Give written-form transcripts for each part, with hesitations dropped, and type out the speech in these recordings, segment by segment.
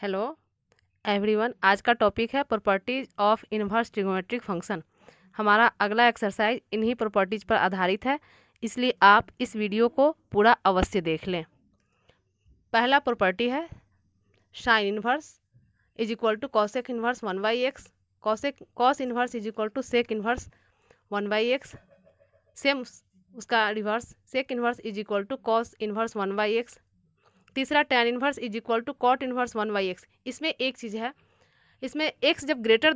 Hello everyone, आज का topic है properties of inverse trigonometric function. हमारा अगला एक्सरसाइज इन्हीं प्रॉपर्टीज पर आधारित है, इसलिए आप इस वीडियो को पूरा अवश्य देख लें। पहला प्रॉपर्टी है sine inverse is equal to cosec inverse 1/x, cos inverse is equal to sec inverse 1/x। Same उसका reverse, sec inverse is equal to cos inverse 1/x। तीसरा tan inverse is equal to cot inverse 1/x। इसमें एक चीज़ है, इसमें x जब greater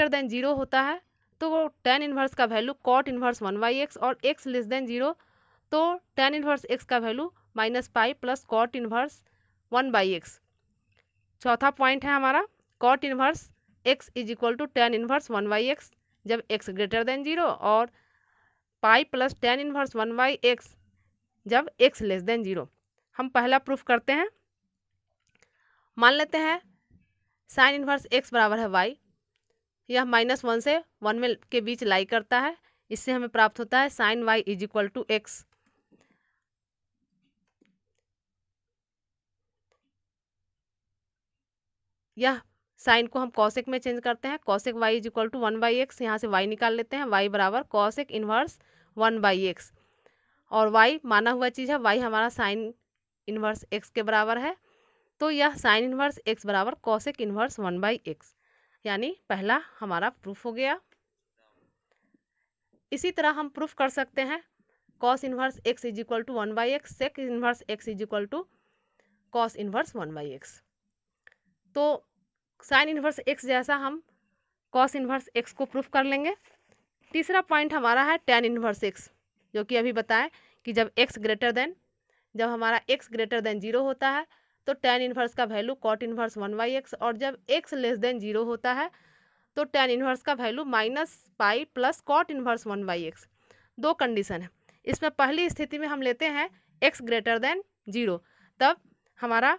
than 0 होता है तो वो tan इनवर्स का वैल्यू कॉट इनवर्स 1/x, और x लेस देन 0 तो tan इनवर्स x का value -pi plus cot inverse 1/x। चौथा पॉइंट है हमारा cot inverse x is equal to tan inverse 1/x जब x ग्रेटर देन 0, और pi plus tan inverse 1/x जब x less than 0। हम पहला प्रूफ करते हैं। मान लेते हैं साइन इनवर्स x बराबर है y, यह -1 से 1 में के बीच लाई करता है। इससे हमें प्राप्त होता है sine y is equal to x. यह साइन को हम कॉसेक में चेंज करते हैं, cosec y is equal to 1/x। यहाँ से y निकाल लेते हैं, y बराबर कॉसेक इनवर्स 1/x, और y माना हुआ चीज़ है, y हमारा साइन इनवर्स x के बराबर है, तो यह साइन इनवर्स x बराबर कॉसेक इनवर्स 1/x, यानी पहला हमारा प्रूफ हो गया। इसी तरह हम प्रूफ कर सकते हैं cos inverse x is equal to 1/x, sec inverse x is equal to cos inverse 1/x। तो साइन इनवर्स x जैसा हम कॉस इनवर्स x को प्रूफ कर लेंगे। तीसरा पॉइंट हमारा है tan इनवर्स x, जो कि अभी बताएं कि जब हमारा x ग्रेटर देन 0 होता है तो tan इनवर्स का वैल्यू कॉट इनवर्स 1/x, और जब x लेस देन 0 होता है तो tan इनवर्स का value -pi plus cot inverse 1/x। दो कंडीशन है इसमें। पहली स्थिति में हम लेते हैं x ग्रेटर देन 0, तब हमारा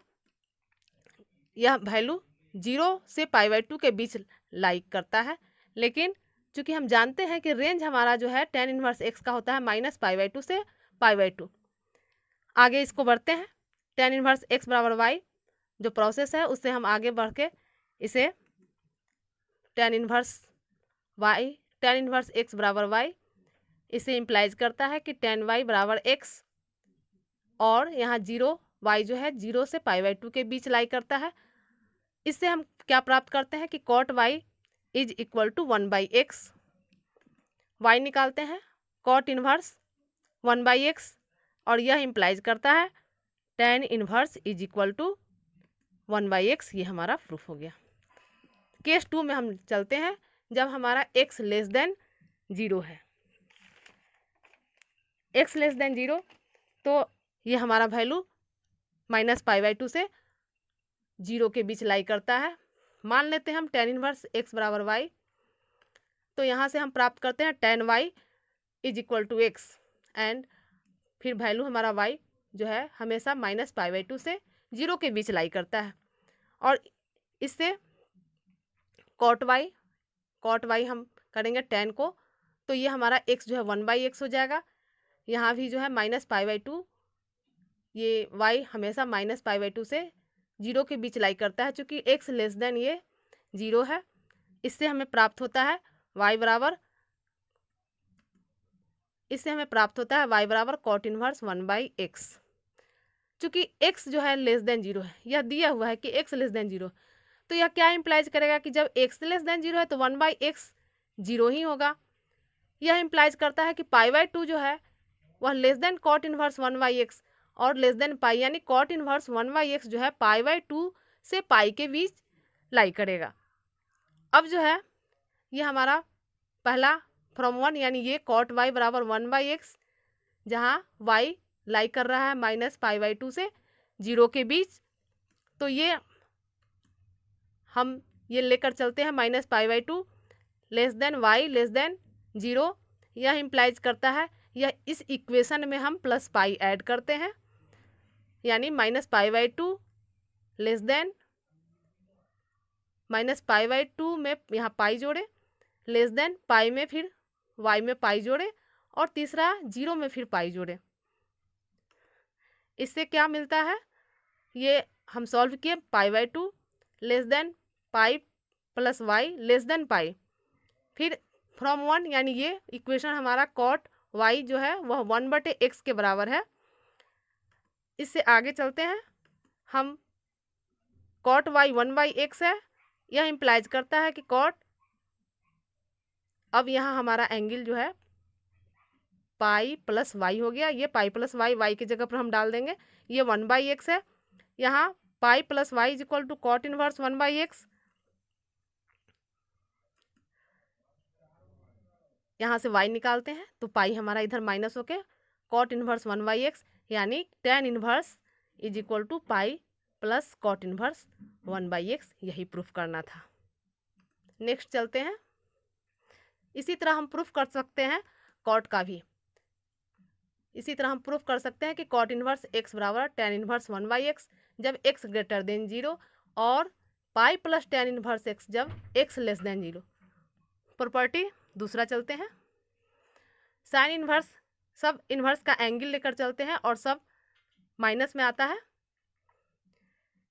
यह वैल्यू 0 से π/2 के बीच लाइक करता है, लेकिन चूंकि हम जानते हैं कि रेंज हमारा जो है tan इनवर्स x का होता है -π/2 से π/2। आगे इसको बढ़ते हैं, tan इनवर्स x बराबर y जो प्रोसेस है उससे हम आगे बढ़ के इसे tan इनवर्स x बराबर y, इसे इम्प्लाइज करता है कि tan y बराबर x, और यहाँ 0 y जो है 0 से π/2 के बीच लाई करता है। इससे हम क्या प्राप्त करते हैं कि cot y is equal to 1/x। y निकालते हैं cot इनवर्स 1/x, और यह इम्प्लाइज करता है tan inverse is equal to 1/x। ये हमारा प्रूफ हो गया। केस 2 में हम चलते हैं, जब हमारा x लेस देन 0 है। x लेस देन 0 तो ये हमारा वैल्यू -π/2 से 0 के बीच लाई करता है। मान लेते हैं हम tan इनवर्स x बराबर y, तो यहाँ से हम प्राप्त करते हैं tan y is equal to x, and फिर वैल्यू हमारा y जो है हमेशा -π/2 से 0 के बीच लाई करता है, और इससे cot y हम करेंगे tan को, तो ये हमारा x जो है 1/x हो जाएगा। यहाँ भी जो है -π/2, ये y हमेशा -π/2 से 0 के बीच लाई करता है, चूँकि x लेस देन ये 0 है। इससे हमें प्राप्त होता है y बराबर कॉट इनवर्स 1/x। चूँकि x जो है लेस देन 0 है, यह दिया हुआ है कि x लेस देन 0, तो यह क्या इम्प्लाइज करेगा कि जब x लेस देन 0 है तो 1/x 0 ही होगा। यह इम्प्लाइज करता है कि π/2 जो है वह less than cot inverse 1/x और लेस देन पाई, यानी कॉट इनवर्स 1/x जो है π/2 से पाई के बीच लाई करेगा। अब जो है ये हमारा पहला फ्रॉम 1, यानी ये कॉट y बराबर 1/x, जहाँ y लाई कर रहा है -π/2 से 0 के बीच, तो ये हम ये लेकर चलते हैं -π/2 less than y less than 0। यह इम्प्लाइज करता है, यह इस इक्वेशन में हम प्लस पाई ऐड करते हैं, यानी -π/2 लेस देन -π/2 में यहाँ पाई जोड़े, लेस देन पाई में फिर y में पाई जोड़े, और तीसरा 0 में फिर पाई जोड़े। इससे क्या मिलता है, ये हम सॉल्व किए, pi by two less than pi plus y less than pi, फिर फ्रॉम वन, यानी ये इक्वेशन हमारा कॉट वाई जो है वह 1/x के बराबर है। इससे आगे चलते हैं हम, कॉट वाई 1/x है, यह इम्प्लाइज करता है कि कॉट, अब यहाँ हमारा एंगल जो है पाई प्लस वाई हो गया, ये पाई प्लस वाई, वाई की जगह पर हम डाल देंगे, ये 1/x है, यहाँ pi plus y is equal to cot inverse 1/x, यहाँ से y निकालते हैं तो पाई हमारा इधर माइनस होके कॉट इनवर्स 1/x, यानी tan inverse is equal to pi plus cot inverse 1/x, यही प्रूफ करना था। नेक्स्ट चलते हैं, इसी तरह हम प्रूफ कर सकते हैं कॉट का भी। इसी तरह हम प्रूफ कर सकते हैं कि कॉट इनवर्स x बराबर टेन इनवर्स 1/x जब x ग्रेटर देन 0 और pi plus tan inverse x जब x लेस देन 0। प्रॉपर्टी दूसरा चलते हैं, साइन इनवर्स, सब इनवर्स का एंगल लेकर चलते हैं और सब माइनस में आता है,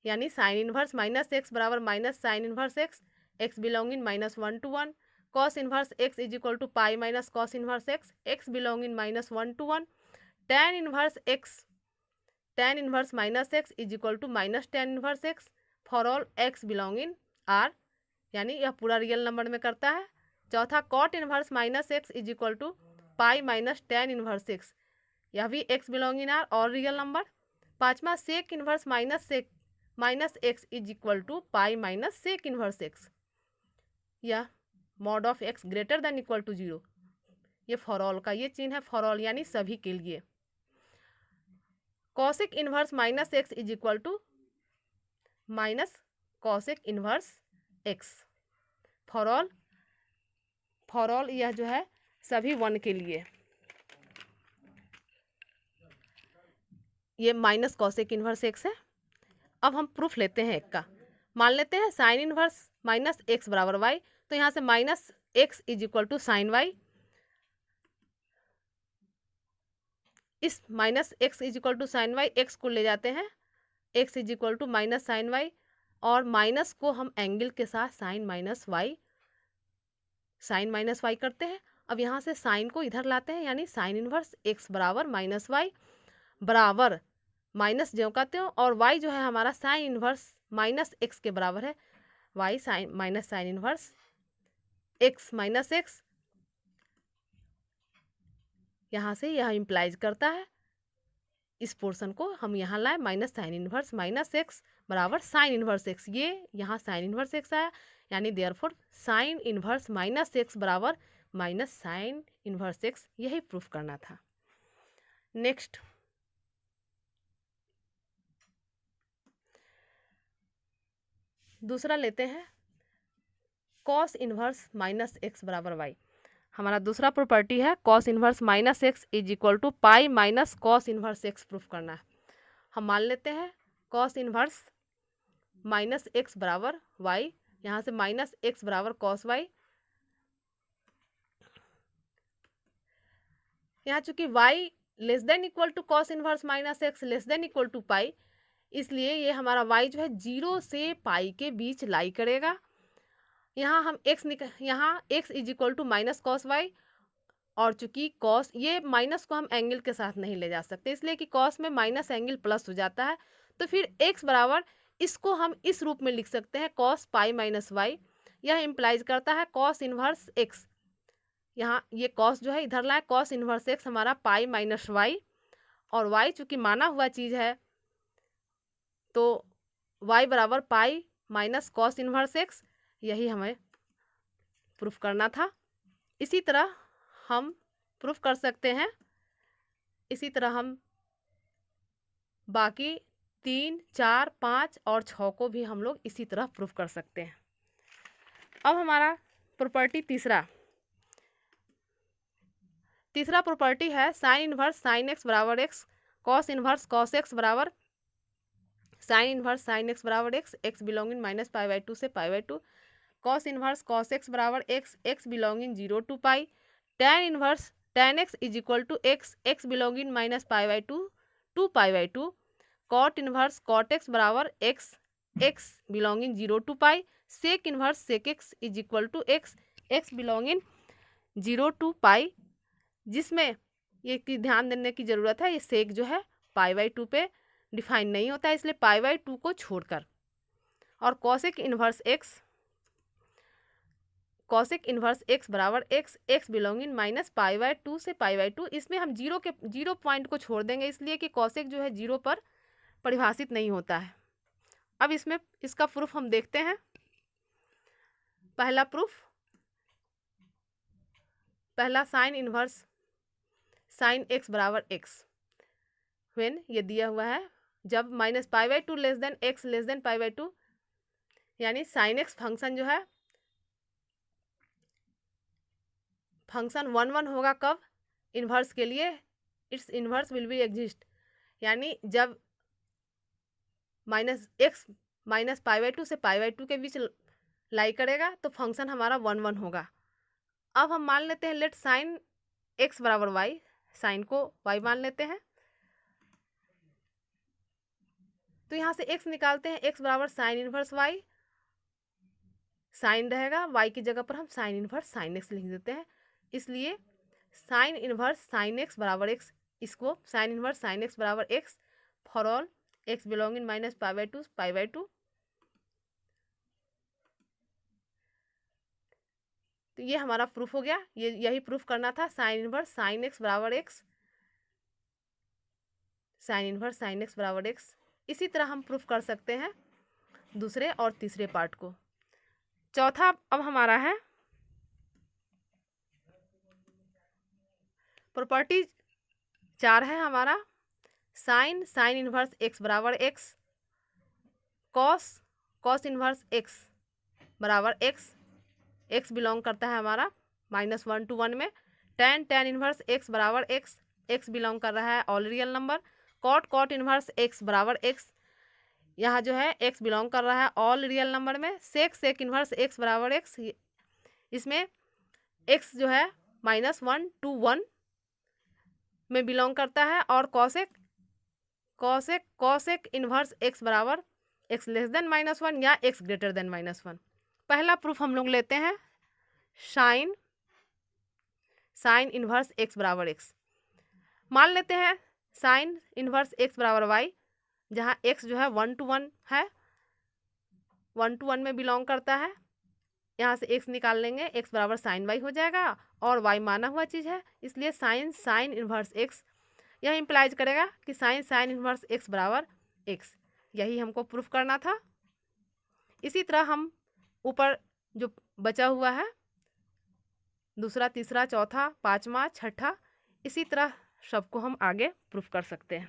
यानी साइन इनवर्स माइनस एक्स बराबर minus sine inverse x, x belonging minus 1 to 1, cos inverse x is equal to pi minus cos inverse x, x belonging minus 1 to 1, tan inverse x, tan inverse minus x is equal to minus tan inverse x for all x belonging R, यानी यह पूरा real number में करता है। चौथा cot inverse minus x is equal to pi minus tan inverse x, यह भी x belonging R और रियल नंबर। पांचवा sec inverse minus x is equal to pi minus sec inverse x, या mod of x greater than equal to 0, ये for all का ये चिन्ह है, फॉर ऑल यानी सभी के लिए। Cosec inverse minus x is equal to minus cosec inverse x, for all यह जो है सभी 1 के लिए, ये माइनस कॉसेक इनवर्स एक्स है। अब हम प्रूफ लेते हैं एक का, मान लेते हैं साइन इनवर्स माइनस एक्स बराबर वाई, तो यहाँ से minus x is equal to sine y, इस minus x is equal to sine y, x को ले जाते हैं, x is equal to minus sine y, और माइनस को हम एंगल के साथ साइन माइनस वाई करते हैं। अब यहाँ से साइन को इधर लाते हैं, यानी साइन इनवर्स एक्स बराबर माइनस वाई बराबर माइनस ज्यों का त्यों, और y जो है हमारा साइन इनवर्स माइनस एक्स के बराबर है, y sine minus sine inverse x minus x, यहाँ से यह इम्प्लाइज करता है, इस पोर्शन को हम यहाँ लाए, minus sine inverse minus x बराबर साइन इनवर्स एक्स, ये यहाँ साइन इनवर्स एक्स आया, यानी therefore sine inverse minus x बराबर माइनस साइन इनवर्स एक्स, यही प्रूफ करना था। नेक्स्ट दूसरा लेते हैं, कॉस इनवर्स माइनस एक्स बराबर वाई, हमारा दूसरा प्रॉपर्टी है cos inverse minus x is equal to pi minus cos inverse x proof करना है। हम मान लेते हैं कॉस इनवर्स माइनस एक्स बराबर वाई, यहाँ से माइनस एक्स बराबर कॉस वाई, यहाँ चूंकि y less than equal to cos inverse minus x less than equal to pi, इसलिए ये हमारा y जो है 0 से पाई के बीच लाई करेगा। यहाँ हम यहाँ x is equal to minus cos y, और चूंकि कॉस, ये माइनस को हम एंगल के साथ नहीं ले जा सकते, इसलिए कि कॉस में माइनस एंगल प्लस हो जाता है, तो फिर x बराबर, इसको हम इस रूप में लिख सकते हैं कॉस पाई माइनस वाई, यह इम्प्लाइज करता है कॉस इनवर्स x, यहाँ ये कॉस जो है इधर लाए, कॉस इनवर्स x हमारा पाई माइनस वाई, और y चूंकि माना हुआ चीज़ है तो y बराबर पाई माइनस कॉस इनवर्स एक्स, यही हमें प्रूफ करना था। इसी तरह हम प्रूफ कर सकते हैं, इसी तरह हम बाकी 3, 4, 5 और 6 को भी हम लोग इसी तरह प्रूफ कर सकते हैं। अब हमारा प्रॉपर्टी तीसरा प्रॉपर्टी है साइन इनवर्स साइन एक्स बराबर x, cos inverse cos x बराबर साइन इनवर्स साइन एक्स बराबर x, x belonging minus pi by 2 से pi by 2, cos inverse cos x बराबर x, x belonging 0 to pi, tan inverse tan x is equal to x, x belonging minus pi by 2 to pi by 2, cot inverse cot x बराबर x x belonging 0 to pi, sec inverse sec x is equal to x x belonging 0 to pi, जिसमें ये की ध्यान देने की ज़रूरत है, ये सेक जो है π/2 पे डिफाइन नहीं होता है, इसलिए π/2 को छोड़कर। और कॉसेक इनवर्स एक्स बराबर एक्स एक्स बिलोंगिंग माइनस π/2 से π/2, इसमें हम जीरो पॉइंट को छोड़ देंगे, इसलिए कि कॉसेक जो है 0 पर परिभाषित नहीं होता है। अब इसमें इसका प्रूफ हम देखते हैं। पहला प्रूफ, पहला साइन इनवर्स साइन एक्स बराबर एक्स व्हेन ये दिया हुआ है जब minus π/2 less than x less than π/2, यानी साइन एक्स फंक्शन जो है फंक्शन 1 होगा कब, इन्वर्स के लिए, it's inverse will be exist, यानी जब माइनस एक्स माइनस π/2 से π/2 के बीच लाई करेगा तो फंक्शन हमारा 1 होगा। अब हम मान लेते हैं लेट साइन एक्स बराबर वाई, साइन को वाई मान लेते हैं, तो यहाँ से x निकालते हैं, x बराबर साइन इनवर्स वाई, साइन रहेगा, y की जगह पर हम साइन इनवर्स साइन x लिख देते हैं, इसलिए साइन इनवर्स साइन x बराबर x, इसको साइन इनवर्स साइन x बराबर x for all x belonging minus π/2 तो ये हमारा प्रूफ हो गया। यही प्रूफ करना था, साइन इनवर्स साइन x बराबर x, sign inverse sine x बराबर x। इसी तरह हम प्रूफ कर सकते हैं दूसरे और तीसरे पार्ट को। चौथा अब हमारा है प्रॉपर्टी 4 है हमारा, साइन इनवर्स x बराबर x, कॉस इनवर्स x बराबर x बिलोंग करता है हमारा -1 to 1 में, tan इनवर्स x बराबर x बिलोंग कर रहा है all real number, cot inverse x बराबर x, यहाँ जो है x बिलोंग कर रहा है ऑल रियल नंबर में, सेक इनवर्स x बराबर x, इसमें x जो है -1 to 1 में बिलोंग करता है, और कॉसेक इनवर्स x बराबर x लेस देन -1 या x ग्रेटर देन -1। पहला प्रूफ हम लोग लेते हैं साइन इनवर्स x बराबर x, मान लेते हैं साइन इनवर्स x बराबर y, जहाँ x जो है 1 to 1 है, 1 to 1 में बिलोंग करता है, यहाँ से x निकाल लेंगे, x बराबर साइन y हो जाएगा, और y माना हुआ चीज़ है, इसलिए साइन इनवर्स x, यह इम्प्लाइज करेगा कि साइन इनवर्स x बराबर x, यही हमको प्रूफ करना था। इसी तरह हम ऊपर जो बचा हुआ है दूसरा, तीसरा, चौथा, पाँचवा, छठा, इसी तरह सबको हम आगे प्रूफ कर सकते हैं।